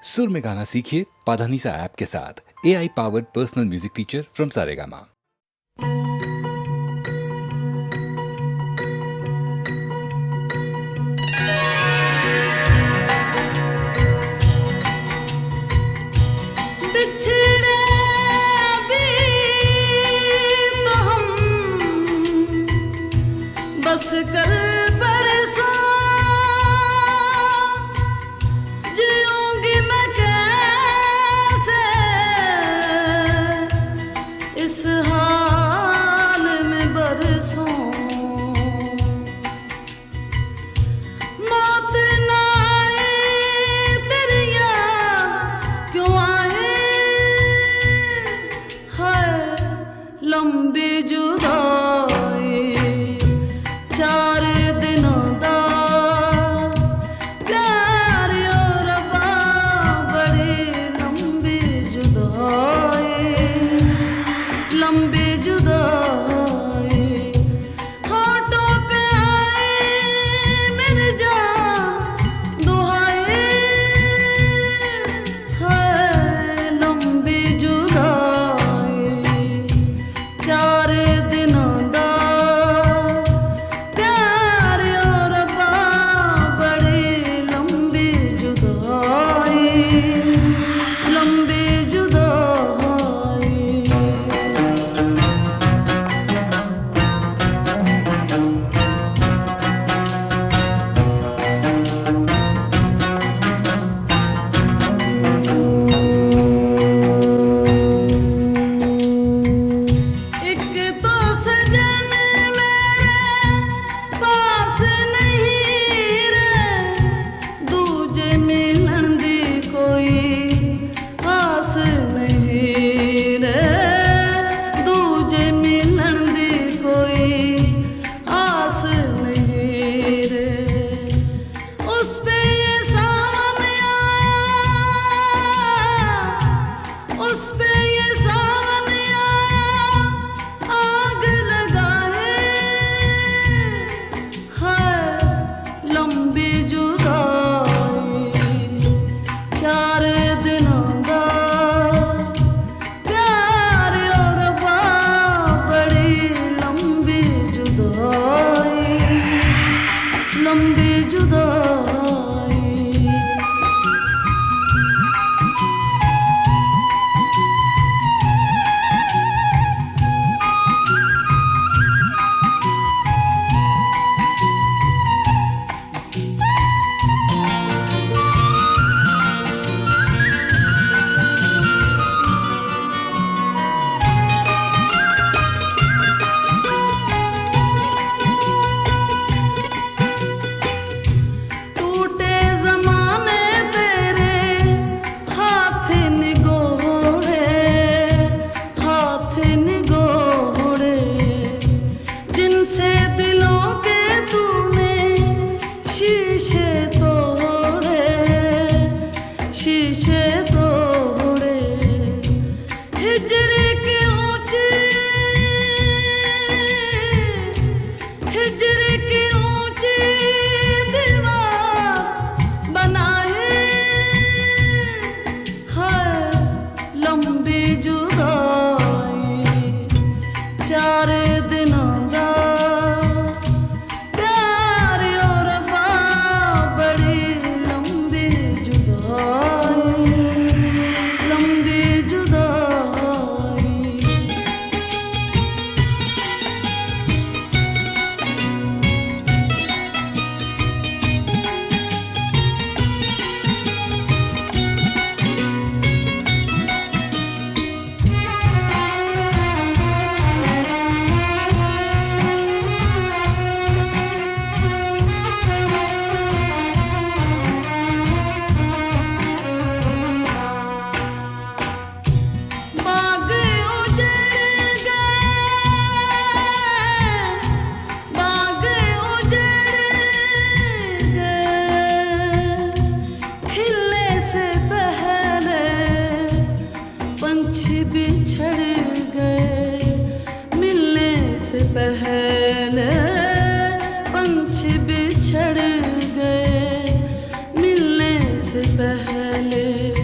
सुर में गाना सीखिए पाधानीसा ऐप के साथ। AI powered personal music teacher from Saregama. बस कल परसों जीऊंगी मैं कैसे इस हाल में बरसों। मौत ना आए तेरी याद क्यों आए, हाय लंबी जुदाई चार दिनों दा प्यार और बड़ी लंबी जुदाई, लंबी जुदाई। होठों पे आए मेरे जान दुहाई, है लंबी जुदाई चार दिनों दा लंबी जुदाई। शीशे तोड़े हिजरे के ऊंचे, हिजरे के ऊंचे दीवार बनाए, हाय लंबी जुदाई चार दिनों दा प्यार और बड़ी लंबी जुदाई, लंबी जुदाई। पहले पंछी बिछड़ गए मिलने से पहले।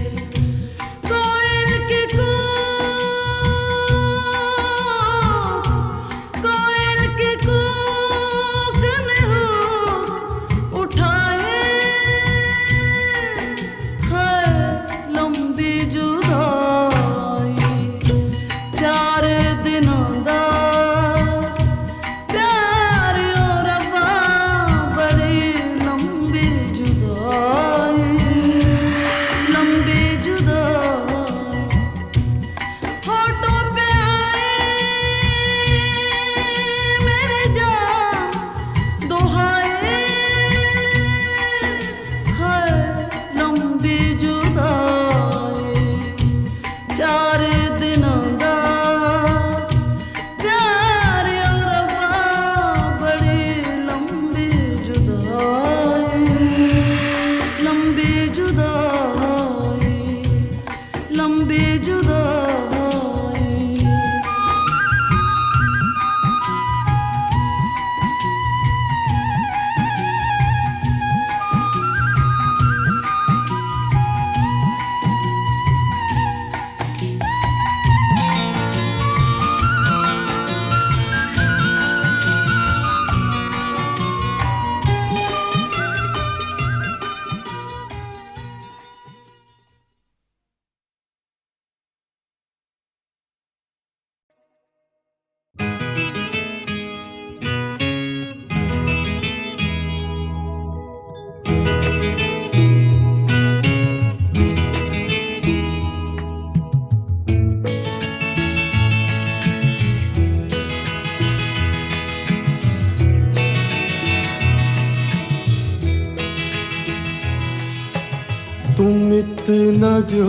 इतना जो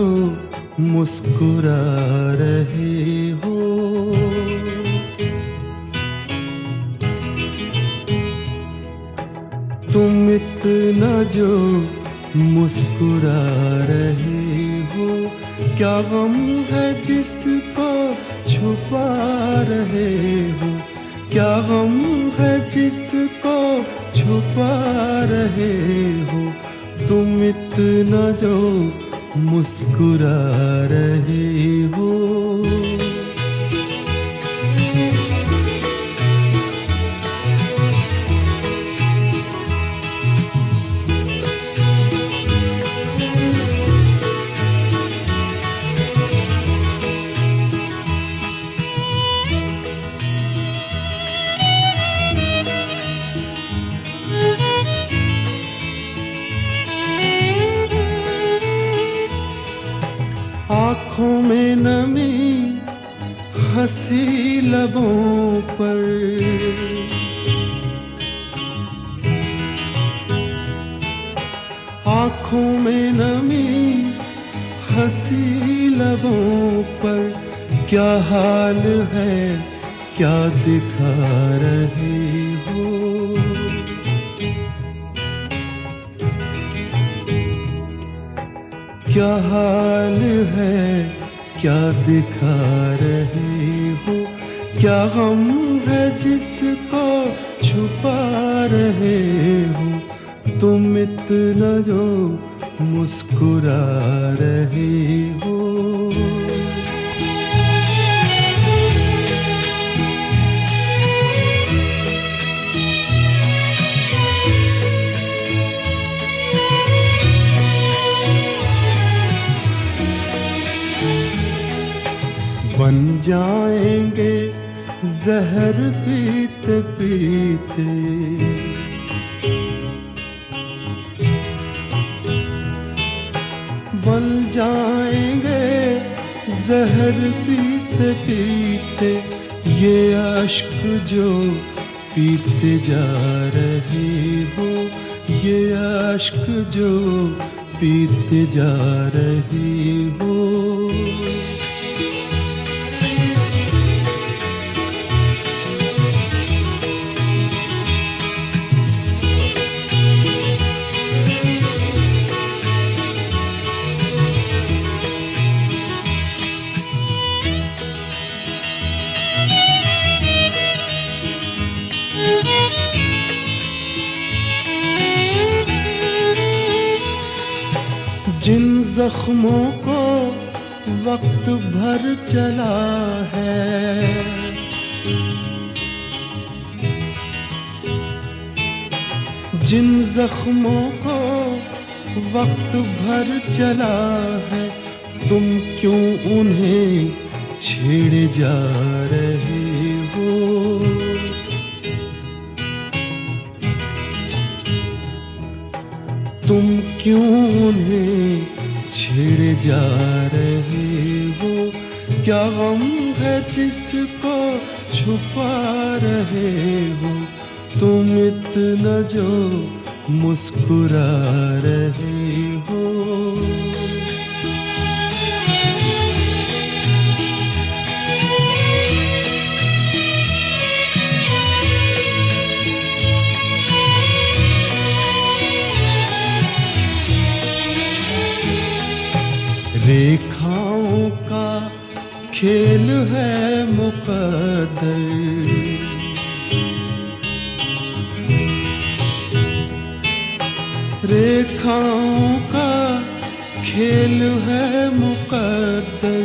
मुस्कुरा रहे हो, तुम इतना जो मुस्कुरा रहे हो, क्या गम है जिसको छुपा रहे हो, क्या गम है जिसको छुपा रहे हो, तुम इतना जो मुस्कुरा रहे हो। आँखों में नमी हंसी लबों पर, आँखों में नमी हंसी लबों पर, क्या हाल है क्या दिखा रहे हो, क्या हाल है क्या दिखा रहे हो, क्या गम है जिसको छुपा रहे हो, तुम इतना जो मुस्कुरा रहे हो। बन जाएंगे जहर पीते पीते, बन जाएंगे जहर पीते पीते, ये अश्क जो पीते जा रहे हो, ये अश्क जो पीते जा रहे हो। जिन जख्मों को वक्त भर चला है, जिन जख्मों को वक्त भर चला है, तुम क्यों उन्हें छेड़े जा रहे हो, तुम क्यों उन्हें छेड़े जा रहे हो, क्या गम है जिसको छुपा रहे हो, तुम इतना जो मुस्कुरा रहे हो। रेखाओं का खेल है मुकद्दर, रेखाओं का खेल है मुकद्दर,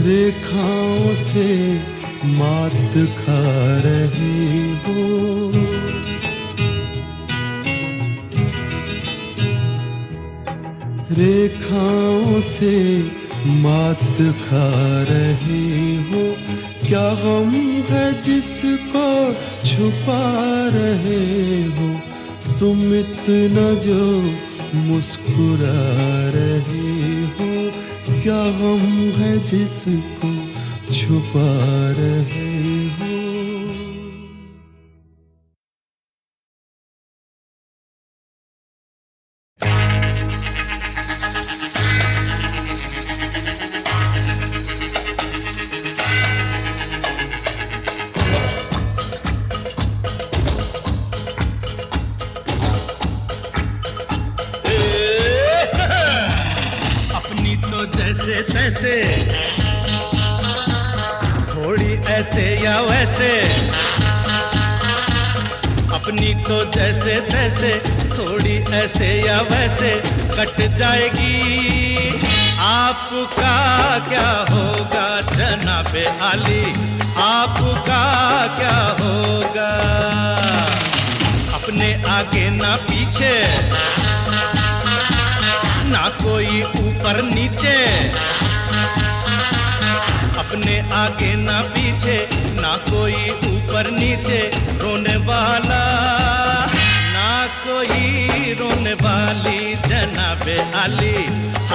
रेखाओं से मात खा रहे हो, रेखाओं से मात खा रहे हो, क्या गम है जिसको छुपा रहे हो, तुम इतना जो मुस्कुरा रहे हो, क्या गम है जिसको छुपा रहे हो। जैसे तैसे, थोड़ी ऐसे या वैसे, अपनी तो जैसे तैसे, थोड़ी ऐसे या वैसे कट जाएगी। आपका क्या होगा जनाबे आली, आपका क्या होगा? अपने आगे ना पीछे, ना कोई ऊपर नीचे, अपने आगे ना पीछे, ना कोई ऊपर नीचे, रोने वाला ना कोई रोने वाली जनाबे आली,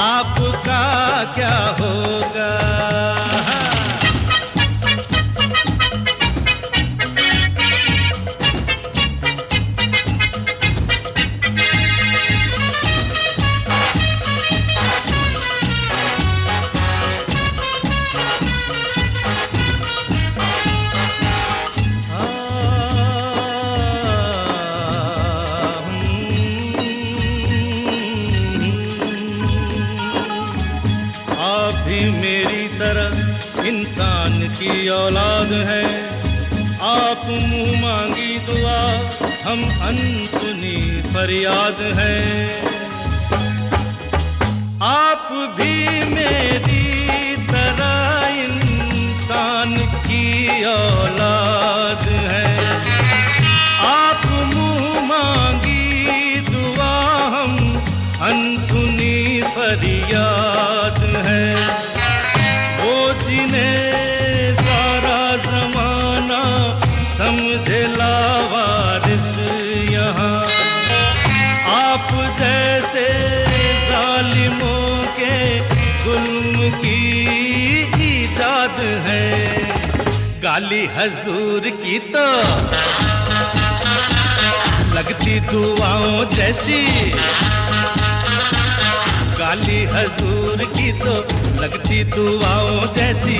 आपका क्या होगा? इंसान की औलाद है, आप मुंह मांगी दुआ, हम अनसुनी फरियाद है। आप भी मेरी तरह इंसान की औलाद है, आप मुंह मांगी दुआ, हम अनसुनी फरियाद है। जिन्हें सारा जमाना समझे लावारिस यहाँ, आप जैसे जालिमों के जुल्म की इजाद है। गाली हजूर की तो लगती दुआओं जैसी, गाली हजूर की तो लगती दुआओं जैसी,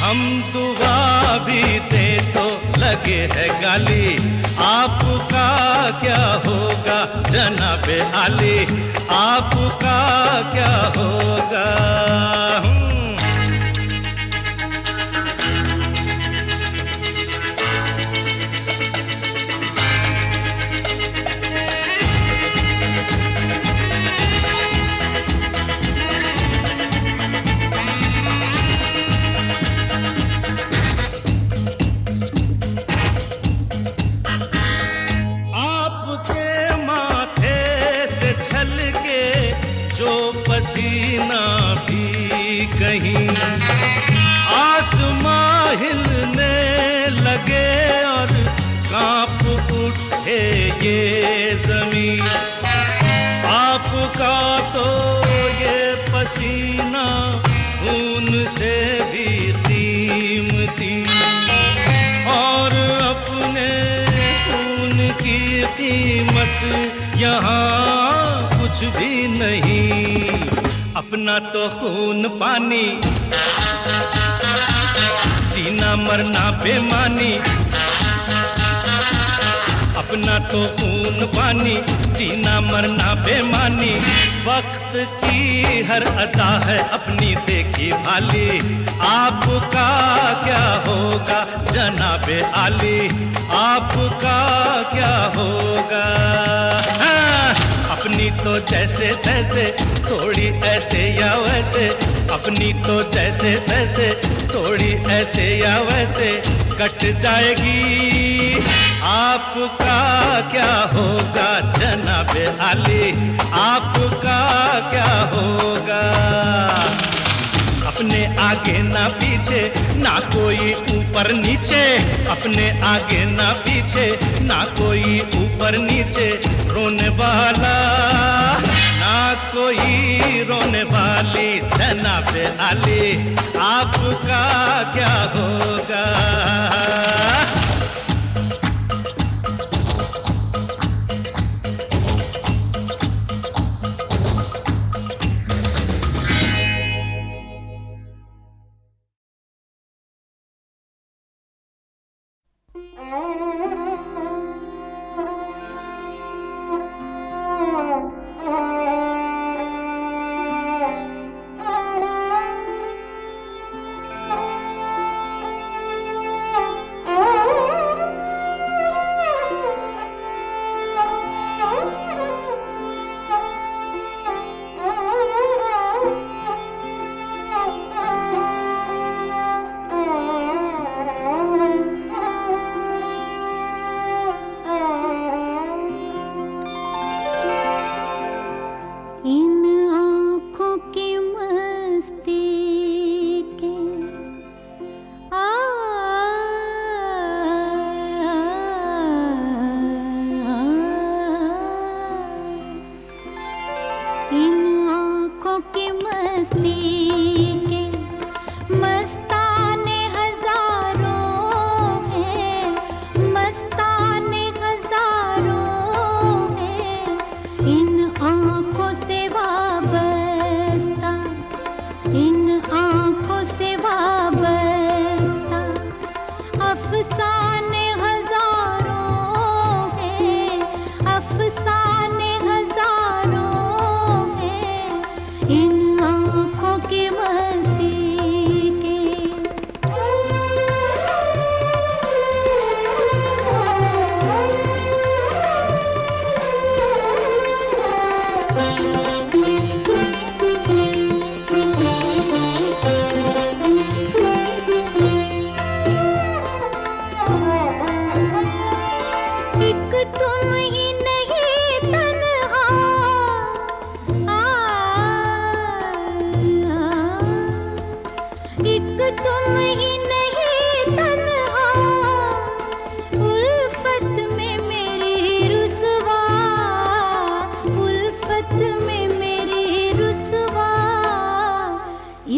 हम दुआ भी दे तो लगे है गाली, आपका क्या होगा जनाबे आली, आपका क्या होगा? पसीना भी कहीं आसमां हिलने लगे और कांप उठे ये जमीन, आपका तो ये पसीना खून से भी कीमती, और अपने खून की कीमत यहाँ कुछ भी नहीं। अपना तो खून पानी, जीना मरना बेमानी, अपना तो खून पानी, जीना मरना बेमानी, वक्त की हर अदा है अपनी देखी भाली, आपका क्या होगा जनाबे आली, आपका क्या होगा? अपनी तो जैसे तैसे, थोड़ी ऐसे या वैसे, अपनी तो जैसे तैसे, थोड़ी ऐसे या वैसे कट जाएगी। आपका क्या होगा जनाबे आली, आपका क्या होगा? अपने आगे ना पीछे, ना कोई ऊपर नीचे, अपने आगे ना पीछे, ना कोई ऊपर नीचे, रोने वाला ना कोई रोने वाली जनाबे आली, आपका क्या होगा?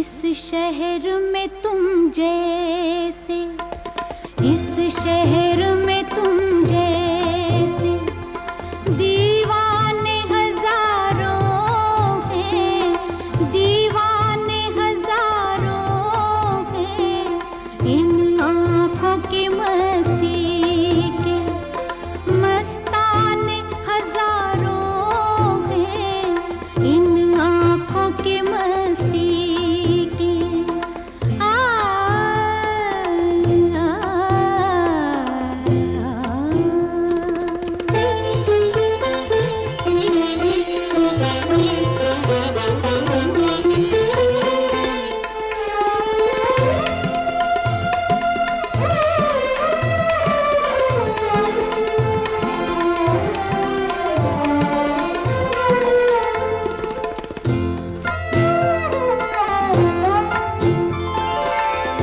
इस शहर में तुम जैसे, इस शहर में तुम जैसे दीवाने हजारों हैं, दीवाने हजारों हैं। इन आँखों की मस्ती के मस्ताने हजारों हैं, इन आँखों की मस्ती के।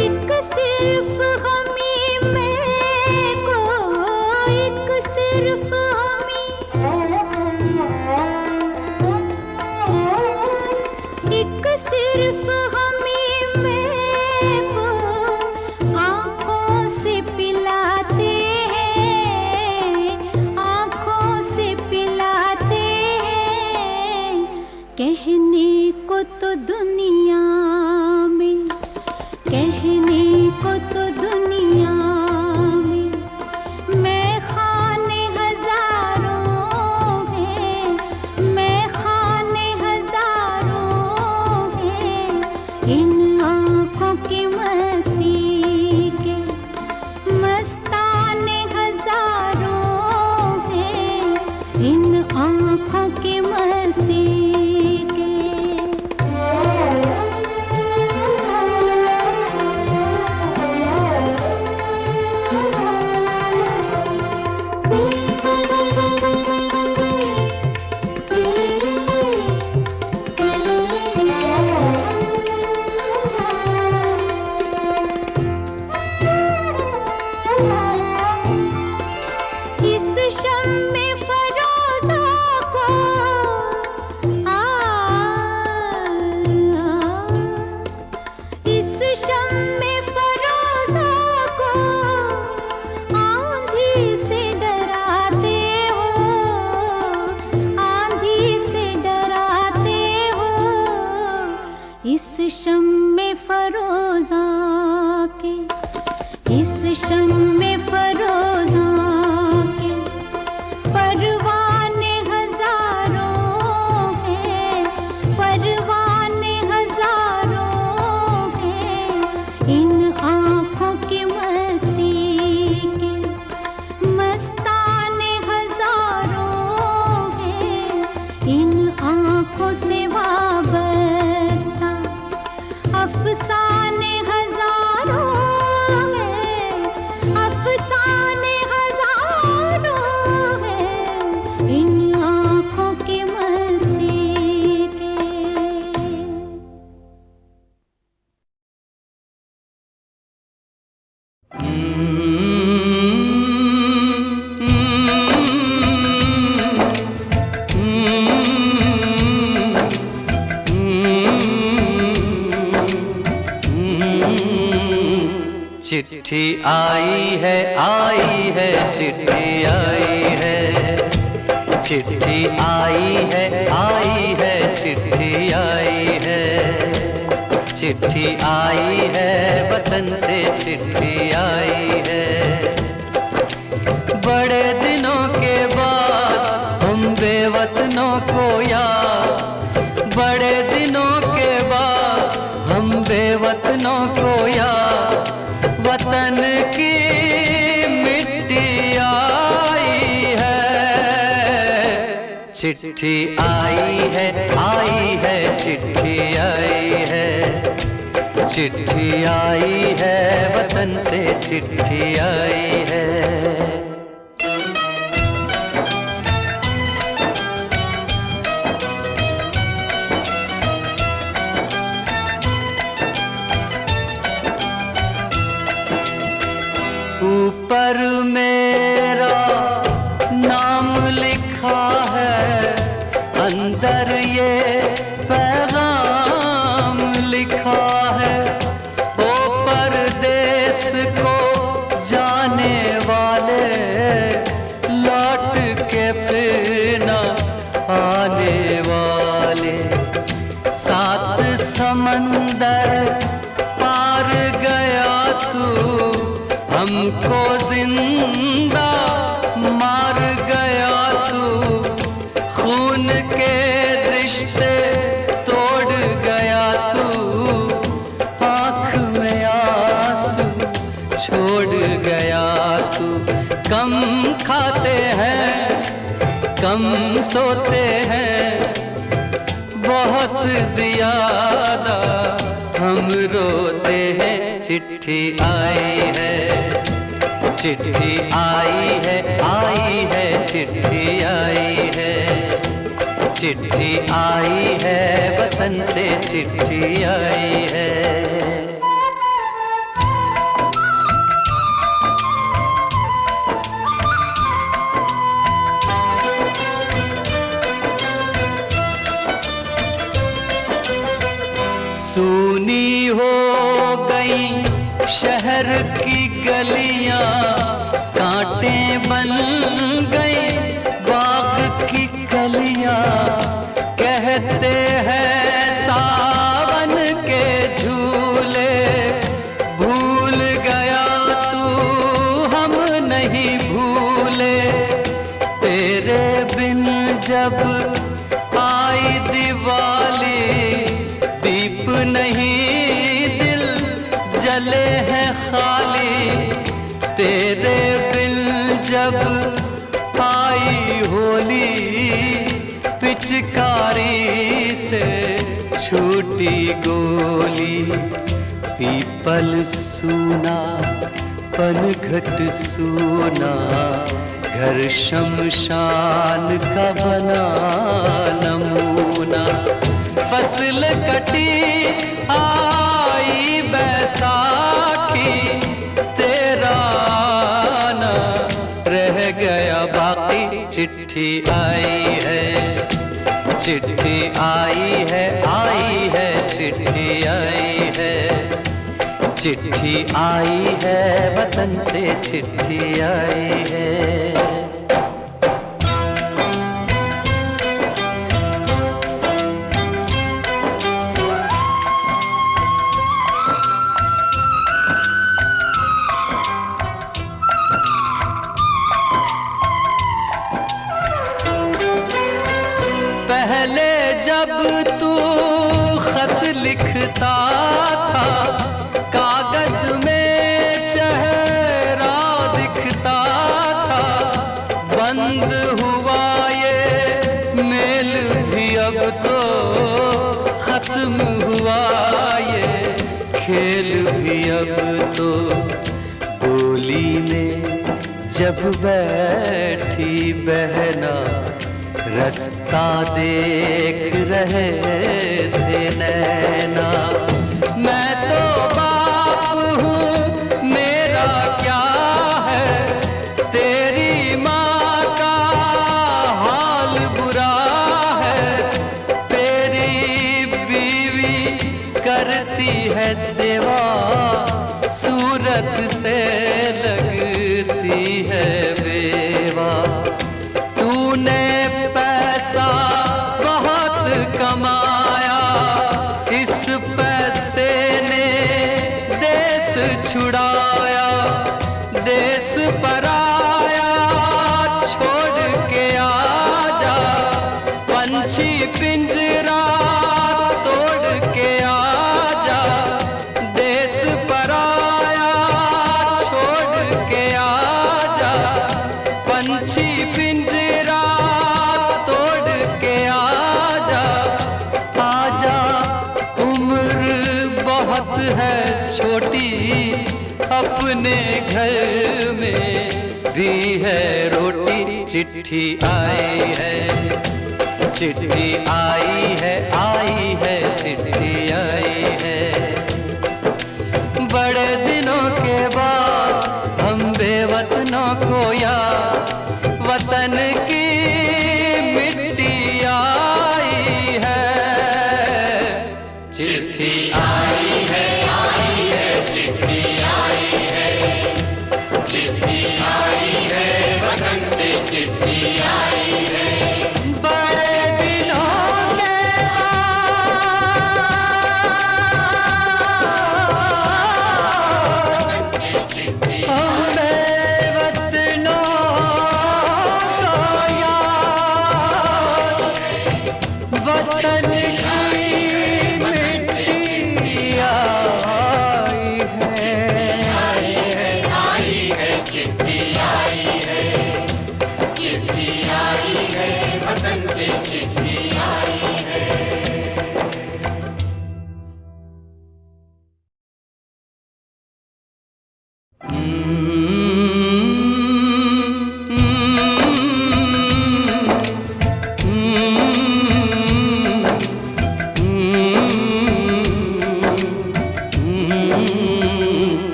एक सिर्फ हमी में को, एक सिर्फ हमी, एक सिर्फ हमी में को आँखों से पिलाते हैं, आँखों से पिलाते हैं। कहने को तो दुनिया में, कहने को तो दुनिया में मैं खाने हजारों हैं, मैं खाने हजारों हैं। इन आँखों की मस्ती के मस्ताने हजारों हैं, इन आँखों की मस्ती के। इस शम्मे फरोज़ा को इस शम्मे फरोज़ा को आंधी से डराते हो, आंधी से डराते हो। इस शम्मे फरोज़ा के, इस शम्मे फरोज़ा के परवाने हजारों हैं, परवाने हजारों हैं। इन आँखों की मस्ती के मस्ताने हजारों हैं, इन आँखों से वाबस्ता अफसाने हजारों हैं, अफसाने हजारों हैं। इन आँखों की मस्ती के। चिट्ठी आई है चिट्ठी आई है, चिट्ठी आई है चिट्ठी आई है। चिट्ठी आई है वतन से चिट्ठी आई है। बड़े दिनों के बाद हम बेवतनों को याद, बड़े दिनों के बाद हम बेवतनों को याद। वतन की मिट्टी आई है। चिट्ठी आई है चिट्ठी आई है। चिट्ठी आई है वतन से चिट्ठी आई है। ऊपर मेरा नाम लिखा है, अंदर ये पैगाम लिखा समंदर पार गया तू, हमको जिंदा मार गया तू, खून के रिश्ते तोड़ गया तू, आँख में आंसू छोड़ गया तू। कम खाते हैं, कम सोते हैं, बहुत ज्यादा हम रोते हैं। चिट्ठी आई है, चिट्ठी आई है, आई है, चिट्ठी आई है, चिट्ठी आई है, वतन से चिट्ठी आई है। सूनी हो गई शहर की गलियां, कांटे बन गई बाग की कलियां, कहते हैं सावन के झूले, भूल गया तू हम नहीं भूले, तेरे बिन जब आई दिवाली, दीप नहीं दिल जले हैं खाली, तेरे बिन जब आई होली, पिचकारी से छूटी गोली, पीपल सूना पनघट सूना, घर शमशान का बना नमूना, फसल कटी आई बैसाखी, तेरा आना रह गया बाकी। चिट्ठी आई है, चिट्ठी आई है, आई है, चिट्ठी आई है, चिट्ठी आई है, वतन से चिट्ठी आई है। पहले जब तू खत लिखता था, कागज में चेहरा दिखता था, बंद हुआ ये मेल भी अब तो, खत्म हुआ ये खेल भी अब तो, बोली में जब बैठी बहना, रास्ता देख रहे थे नैना, मैं तो बाप हूँ मेरा क्या है, तेरी माँ का हाल बुरा है, तेरी बीवी करती है सेवा, सूरत से लगती है बेवा, तूने पैसा बहुत कमाया, इस पैसे ने देश छुड़ाया, देश पराया छोड़ के आजा, पंछी पिंजरा तोड़ के आजा, देश पराया छोड़ के आजा, पंछी पिंजरा है छोटी, अपने घर में भी है रोटी। चिट्ठी आई है, चिट्ठी आई है, आई है, चिट्ठी आई है, बड़े दिनों के बाद हम बेवतनों को याद, वतन की मिट्टी आई है, चिट्ठी आई है, आई है, चिट्ठी आई है, चिट्ठी आई है, वतन से चिट्ठी आई है, बड़े दिनों के बाद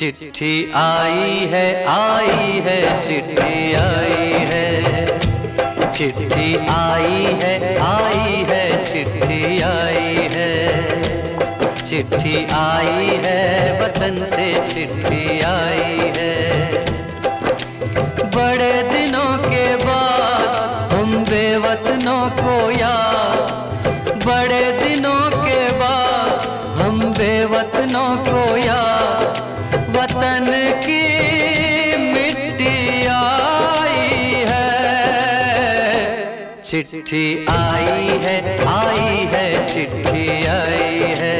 चिट्ठी आई है चिट्ठी आई है, चिट्ठी आई है चिट्ठी आई है, चिट्ठी आई है वतन से चिट्ठी आई है। बड़े दिनों के बाद हम बेवतनों को याद, बड़े दिनों के बाद हम बेवतनों को याद, वतन की मिट्टी आई है। चिट्ठी आई है चिट्ठी आई है,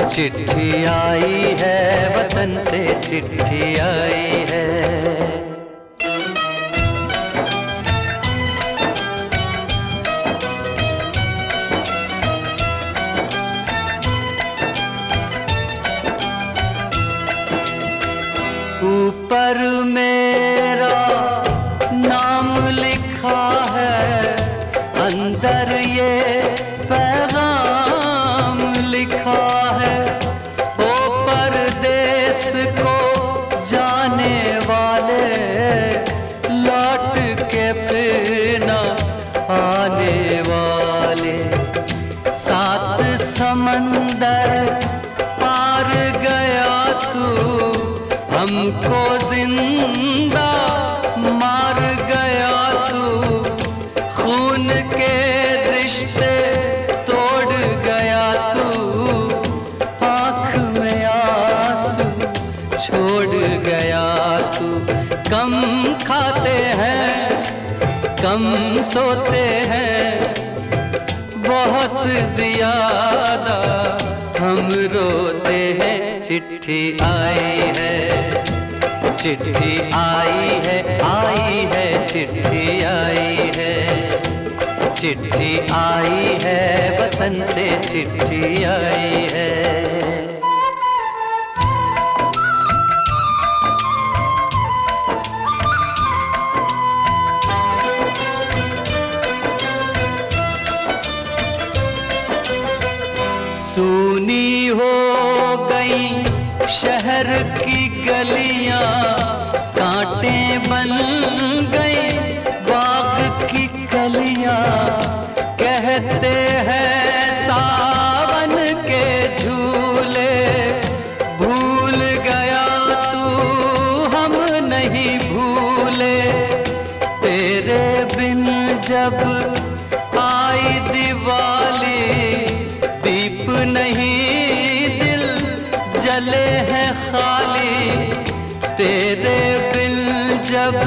चिट्ठी आई है वतन से चिट्ठी आई है। ऊपर मेरा नाम लिखा है, अंदर ये पैगाम लिखा है। ओ परदेस को जाने वाले, लौट के फिर न आने वाले, सात समंदर पार गया तू, हमको जिंदा मार गया तू, खून के रिश्ते तोड़ गया तू, आँख में आंसू छोड़ गया तू। कम खाते हैं कम सोते हैं, बहुत ज्यादा हम रोते हैं। चिट्ठी आई है चिट्ठी आई है चिट्ठी आई है, चिट्ठी आई है वतन से चिट्ठी आई है। सूनी हो गई शहर की गलियां, कांटे बन गई बाग की कलियां, कहते हैं सावन के झूले, भूल गया तू हम नहीं भूले। तेरे बिन जब आई दिवाली, दीप नहीं दिल जले हैं खाली, तेरे बिन जब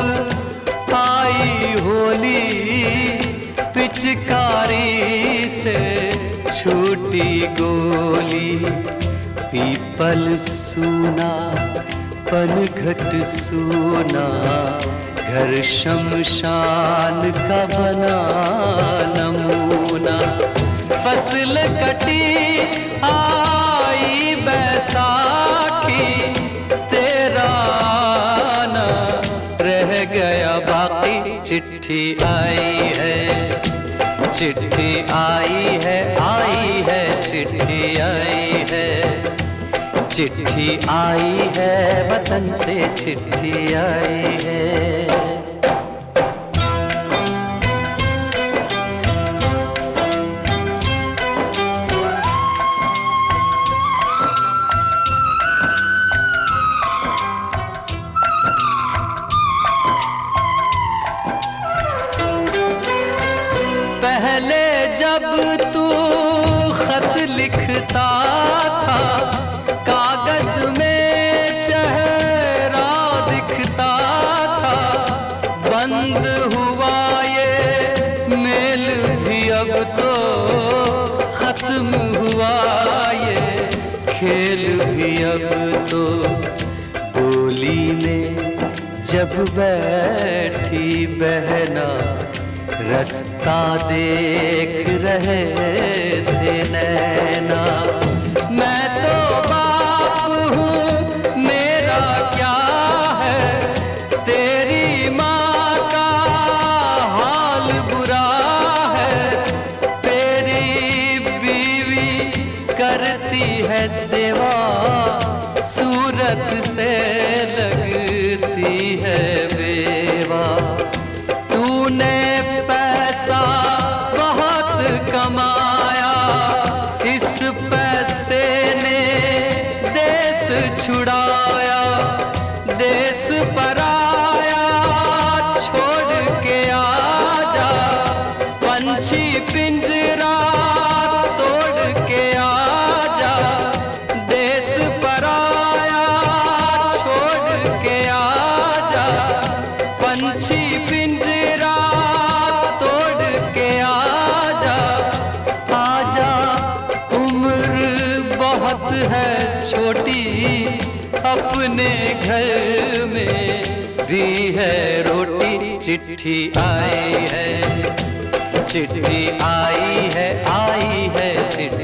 आई होली, पिचकारी से छूटी गोली। पीपल सूना पनघट सूना, घर शमशान का बना नमूना। फसल कटी आई बैसाखी, तेरा ना रह गया बाकी। चिट्ठी आई है चिट्ठी आई है चिट्ठी आई है, चिट्ठी आई है वतन से चिट्ठी आई है। पहले जब तू खत लिखता था, कागज में चेहरा दिखता था। बंद हुआ ये मेल भी अब तो, खत्म हुआ ये खेल भी अब तो। बोली में जब बैठी बहना, रास्ता देख रहे थे नैना। मैं तो बाप हूँ मेरा क्या है, तेरी माँ का हाल बुरा है, तेरी बीवी करती है सेवा, सूरत से लगती है बेवा। तूने पैसा बहुत कमाया, इस पैसे ने देश छुड़ाया। देश पराया छोड़ के आजा, पंछी पिंजरा तोड़ के आजा। देश पराया छोड़ के आजा, पंछी पिंजरा तोड़ के आजा। आजा उम्र बहुत है छोटी, अपने घर में भी है रोटी। चिट्ठी आई है, चिट्ठी आई है, आई है चिट्ठी।